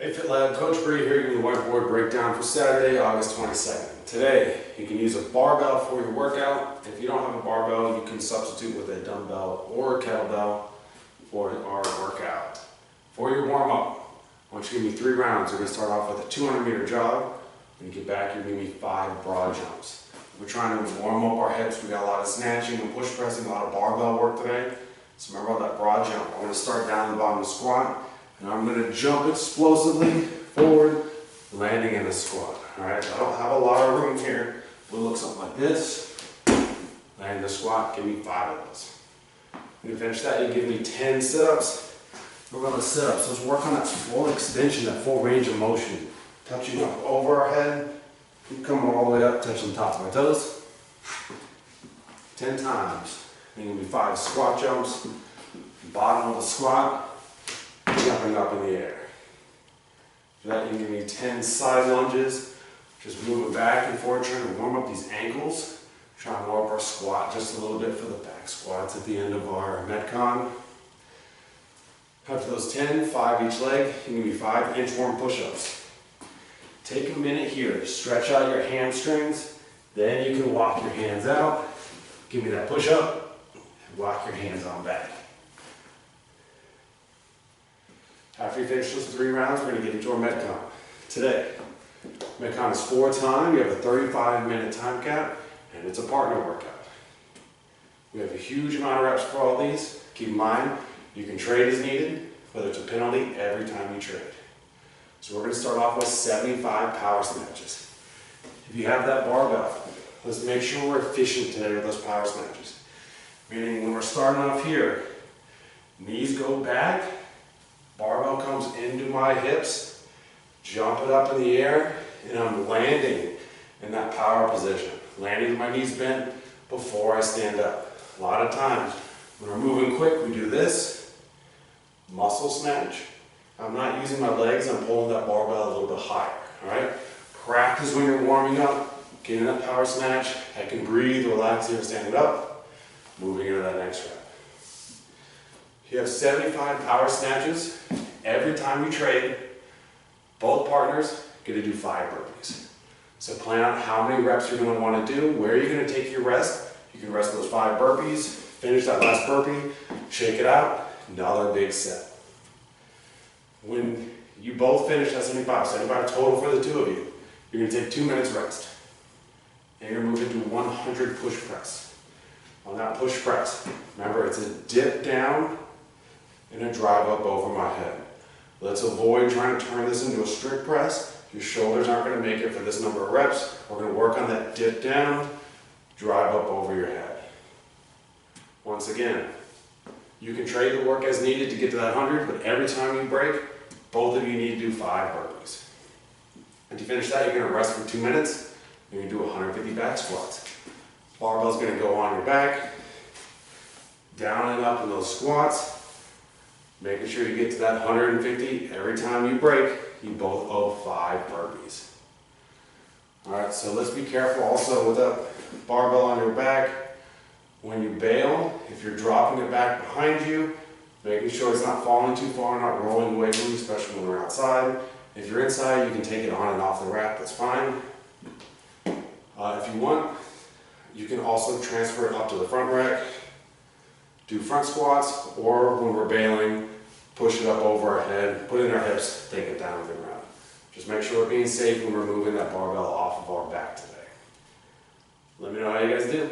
Hey Fit Lab, Coach Bree here giving the whiteboard breakdown for Saturday, August 22nd. Today, you can use a barbell for your workout. If you don't have a barbell, you can substitute with a dumbbell or a kettlebell for our workout. For your warm-up, I want you to give me 3 rounds. We're going to start off with a 200-meter jog. When you get back, you're going to give me 5 broad jumps. We're trying to warm up our hips. We got a lot of snatching and push pressing, a lot of barbell work today. So remember that broad jump. I'm going to start down in the bottom of the squat. And I'm going to jump explosively forward, landing in a squat. Alright, I don't have a lot of room here. We'll look something like this. Land in a squat, give me 5 of those. When you finish that, you give me 10 sit-ups. We're going to sit-ups. Let's work on that full extension, that full range of motion. Touching up over our head, keep coming all the way up, touching the top of our toes. 10 times. And give me 5 squat jumps. Bottom of the squat. Jumping up in the air. For that, you can give me 10 side lunges, just moving back and forth, trying to warm up these ankles, trying to warm up our squat just a little bit for the back squats at the end of our Medcon. After those 10, 5 each leg, you can give me 5 inchworm push-ups. Take a minute here, stretch out your hamstrings, then you can walk your hands out, give me that push-up, and walk your hands on back. After you finish those 3 rounds, we're going to get into our Medcon. Today, Medcon is 4 time, you have a 35-minute time cap, and it's a partner workout. We have a huge amount of reps for all these. Keep in mind, you can trade as needed, whether it's a penalty every time you trade. So we're going to start off with 75 power snatches. If you have that barbell, let's make sure we're efficient today with those power snatches. Meaning when we're starting off here, knees go back, barbell comes into my hips, jump it up in the air, and I'm landing in that power position. Landing with my knees bent before I stand up. A lot of times, when we're moving quick, we do this, muscle snatch. I'm not using my legs, I'm pulling that barbell a little bit higher, all right? Practice when you're warming up, getting that power snatch. I can breathe, relax here, standing up, moving into that next rep. You have 75 power snatches. Every time you trade, both partners get to do 5 burpees. So plan out how many reps you're going to want to do, where you're going to take your rest. You can rest those 5 burpees, finish that last burpee, shake it out, another big set. When you both finish that 75 total for the 2 of you, you're going to take 2 minutes rest. And you're going to move into 100 push press. On that push press, remember it's a dip down and a drive up over my head. Let's avoid trying to turn this into a strict press. Your shoulders aren't going to make it for this number of reps. We're going to work on that dip down, drive up over your head. Once again, you can trade the work as needed to get to that 100, but every time you break, both of you need to do 5 burpees. After you finish that, you're going to rest for 2 minutes. You're going to do 150 back squats. Barbell's going to go on your back, down and up in those squats. Making sure you get to that 150 every time you break, you both owe 5 burpees. Alright, so let's be careful also with that barbell on your back. When you bail, if you're dropping it back behind you, making sure it's not falling too far, not rolling away from you, especially when we're outside. If you're inside, you can take it on and off the rack, that's fine. If you want, you can also transfer it up to the front rack. Do front squats, or when we're bailing, push it up over our head, put it in our hips, take it down to the ground. Just make sure we're being safe when we're moving that barbell off of our back today. Let me know how you guys do.